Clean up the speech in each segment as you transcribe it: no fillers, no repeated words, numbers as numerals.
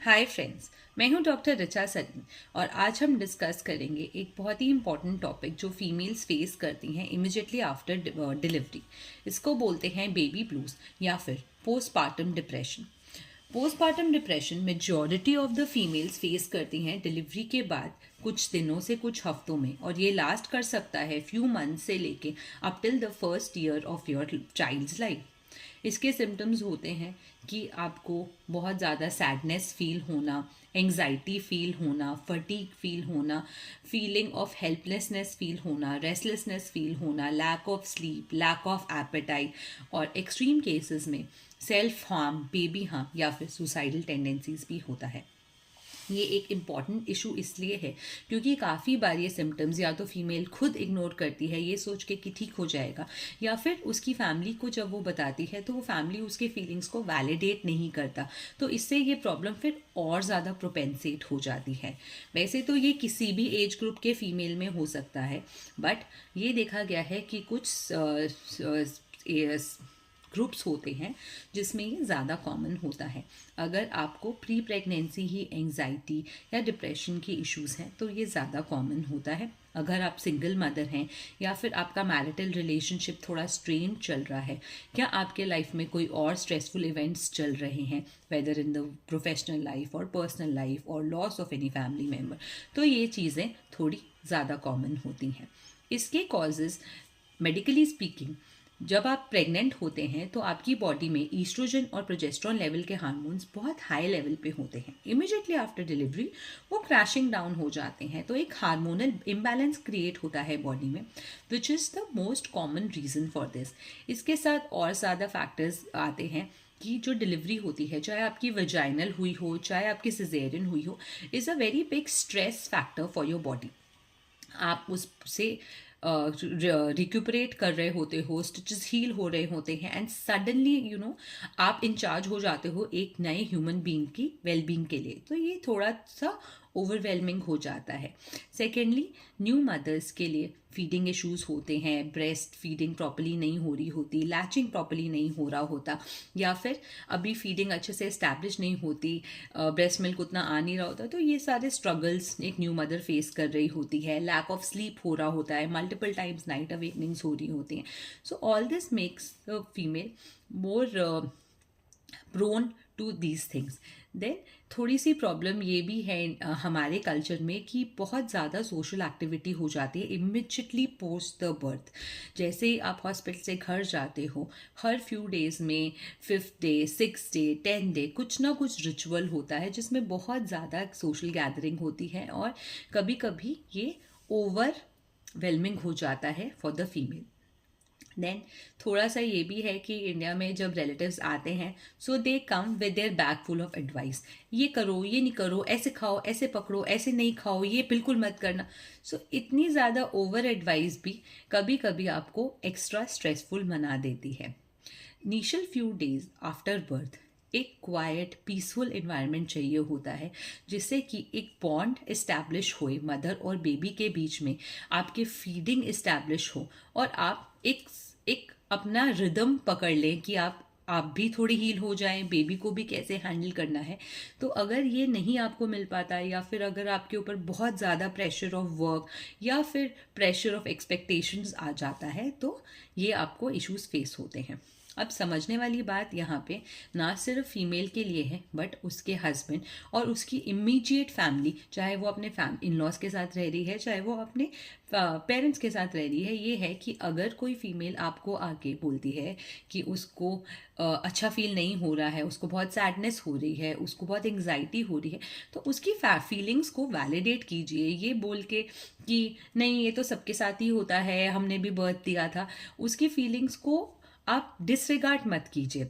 Hi friends, मैं हूं doctor Richa Salim और आज हम डिस्कस करेंगे एक बहुत ही इंपॉर्टेंट टॉपिक जो फीमेल्स फेस करती हैं इमिजिएटली आफ्टर डिलीवरी। इसको बोलते हैं बेबी ब्लूज या फिर postpartum depression. Postpartum depression majority of the females face करती हैं डिलीवरी के बाद कुछ दिनों से कुछ हफ्तों में, और ये लास्ट कर सकता है फ्यू मंथ से लेके up till the first year of your child's life. इसके सिम्टम्स होते हैं कि आपको बहुत ज़्यादा सैडनेस फील होना, एंग्जाइटी फील होना, फटीग फील होना, फीलिंग ऑफ हेल्पलेसनेस फील होना, रेस्टलेसनेस फील होना, lack of sleep, lack of appetite, और एक्सट्रीम केसेस में सेल्फ हार्म, बेबी हार्म या फिर सुसाइडल टेंडेंसीज भी होता है। ये एक इम्पॉर्टेंट इशू इसलिए है क्योंकि काफ़ी बार ये सिम्टम्स या तो फीमेल खुद इग्नोर करती है ये सोच के कि ठीक हो जाएगा, या फिर उसकी फैमिली को जब वो बताती है तो वो फैमिली उसके फीलिंग्स को वैलिडेट नहीं करता, तो इससे ये प्रॉब्लम फिर और ज़्यादा प्रोपेंसेट हो जाती है। वैसे तो ये किसी भी एज ग्रुप के फीमेल में हो सकता है, बट ये देखा गया है कि कुछ ग्रुप्स होते हैं जिसमें ये ज़्यादा कॉमन होता है। अगर आपको प्री प्रेगनेंसी ही एंग्जाइटी या डिप्रेशन की इश्यूज हैं तो ये ज़्यादा कॉमन होता है। अगर आप सिंगल मदर हैं या फिर आपका मैरिटल रिलेशनशिप थोड़ा स्ट्रेन चल रहा है, क्या आपके लाइफ में कोई और स्ट्रेसफुल इवेंट्स चल रहे हैं, whether in the professional life और पर्सनल लाइफ और loss of any family member, तो ये चीज़ें थोड़ी ज़्यादा कॉमन होती हैं। इसके कॉजेज़ मेडिकली स्पीकिंग, जब आप प्रेग्नेंट होते हैं तो आपकी बॉडी में ईस्ट्रोजन और प्रोजेस्टेरॉन लेवल के हार्मोन्स बहुत हाई लेवल पे होते हैं। इमिडिएटली आफ्टर डिलीवरी वो क्रैशिंग डाउन हो जाते हैं, तो एक हार्मोनल इम्बैलेंस क्रिएट होता है बॉडी में, which is the most common reason for this. इसके साथ और ज़्यादा फैक्टर्स आते हैं कि जो डिलीवरी होती है, चाहे आपकी वजाइनल हुई हो चाहे आपकी सिजेरियन हुई हो, is a very big stress factor for your body. आप उससे रिक्यूपरेट कर रहे होते हो, स्टिचेस हील हो रहे होते हैं, एंड सडनली आप इंचार्ज हो जाते हो एक नए ह्यूमन बीइंग की वेलबींग के लिए, तो ये थोड़ा सा ओवरवेलमिंग हो जाता है। सेकेंडली, न्यू मदर्स के लिए फीडिंग इश्यूज होते हैं, ब्रेस्ट फीडिंग प्रॉपर्ली नहीं हो रही होती, लैचिंग प्रॉपर्ली नहीं हो रहा होता, या फिर अभी फीडिंग अच्छे से इस्टेब्लिश नहीं होती, ब्रेस्ट मिल्क उतना आ नहीं रहा होता, तो ये सारे स्ट्रगल्स एक न्यू मदर फेस कर रही होती है। लैक ऑफ स्लीप हो रहा होता है, मल्टीपल टाइम्स नाइट अवेकनिंग्स हो रही होती हैं। So all this makes the female more prone to these things. Then थोड़ी सी प्रॉब्लम ये भी है हमारे कल्चर में कि बहुत ज़्यादा सोशल एक्टिविटी हो जाती है इमिजिएटली पोस्ट द बर्थ। जैसे ही आप हॉस्पिटल से घर जाते हो, हर फ्यू डेज में 5th day, 6th day, 10th day कुछ ना कुछ रिचुअल होता है जिसमें बहुत ज़्यादा सोशल गैदरिंग होती है, और कभी कभी ये ओवरवेलमिंग हो जाता है फॉर द फीमेल। देन थोड़ा सा ये भी है कि इंडिया में जब रिलेटिव्स आते हैं, so they come with their bag full of advice. ये करो, ये नहीं करो, ऐसे खाओ, ऐसे पकड़ो, ऐसे नहीं खाओ, ये बिल्कुल मत करना। सो इतनी ज़्यादा ओवर एडवाइस भी कभी कभी आपको एक्स्ट्रा स्ट्रेसफुल बना देती है। Initial few days after birth एक क्वाइट पीसफुल इन्वायरमेंट चाहिए होता है, जिससे कि एक बॉन्ड इस्टेब्लिश होए मदर और बेबी के बीच में, आपके फीडिंग इस्टेब्लिश हो, और आप एक अपना रिदम पकड़ लें कि आप भी थोड़ी हील हो जाएं, बेबी को भी कैसे हैंडल करना है। तो अगर ये नहीं आपको मिल पाता, या फिर अगर आपके ऊपर बहुत ज़्यादा प्रेशर ऑफ वर्क या फिर प्रेशर ऑफ एक्सपेक्टेशंस आ जाता है, तो ये आपको इश्यूज फेस होते हैं। अब समझने वाली बात यहाँ पे ना सिर्फ फीमेल के लिए है, बट उसके हस्बैंड और उसकी इमीडिएट फैमिली, चाहे वो अपने इन लॉज के साथ रह रही है चाहे वो अपने पेरेंट्स के साथ रह रही है, ये है कि अगर कोई फीमेल आपको आके बोलती है कि उसको अच्छा फील नहीं हो रहा है, उसको बहुत सैडनेस हो रही है, उसको बहुत एंग्जाइटी हो रही है, तो उसकी फीलिंग्स को वैलिडेट कीजिए। ये बोल के कि नहीं ये तो सबके साथ ही होता है, हमने भी बर्थ दिया था, उसकी फीलिंग्स को आप डिसरिगार्ड मत कीजिए।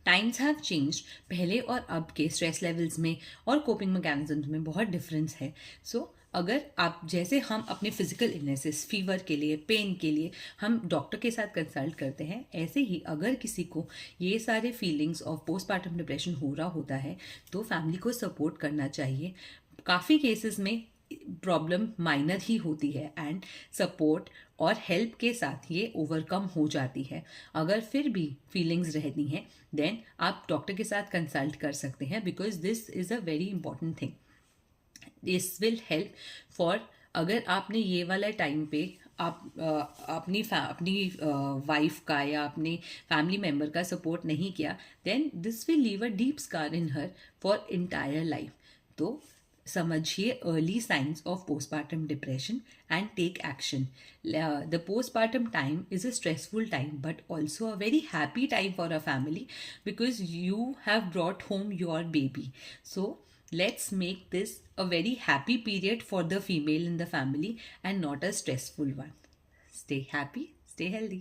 टाइम्स हैव चेंज, पहले और अब के स्ट्रेस लेवल्स में और कोपिंग मैकेनिज्म्स में बहुत डिफरेंस है। सो अगर आप, जैसे हम अपने फिजिकल इलनेसेस, फीवर के लिए, पेन के लिए हम डॉक्टर के साथ कंसल्ट करते हैं, ऐसे ही अगर किसी को ये सारे फीलिंग्स ऑफ पोस्टपार्टम डिप्रेशन हो रहा होता है तो फैमिली को सपोर्ट करना चाहिए। काफ़ी केसेस में प्रॉब्लम माइनर ही होती है एंड सपोर्ट और हेल्प के साथ ये ओवरकम हो जाती है. अगर फिर भी फीलिंग्स रहती हैं देन आप डॉक्टर के साथ कंसल्ट कर सकते हैं, because this is a very important thing. This will help for, अगर आपने ये वाला टाइम पे आप अपनी वाइफ का या अपने फैमिली मेम्बर का सपोर्ट नहीं किया, then this will leave a deep scar in her for entire life. तो समझिए early signs of postpartum depression and take action. The postpartum time is a stressful time but also a very happy time for a family, because you have brought home your baby. So let's make this a very happy period for the female in the family and not a stressful one. Stay happy, stay healthy.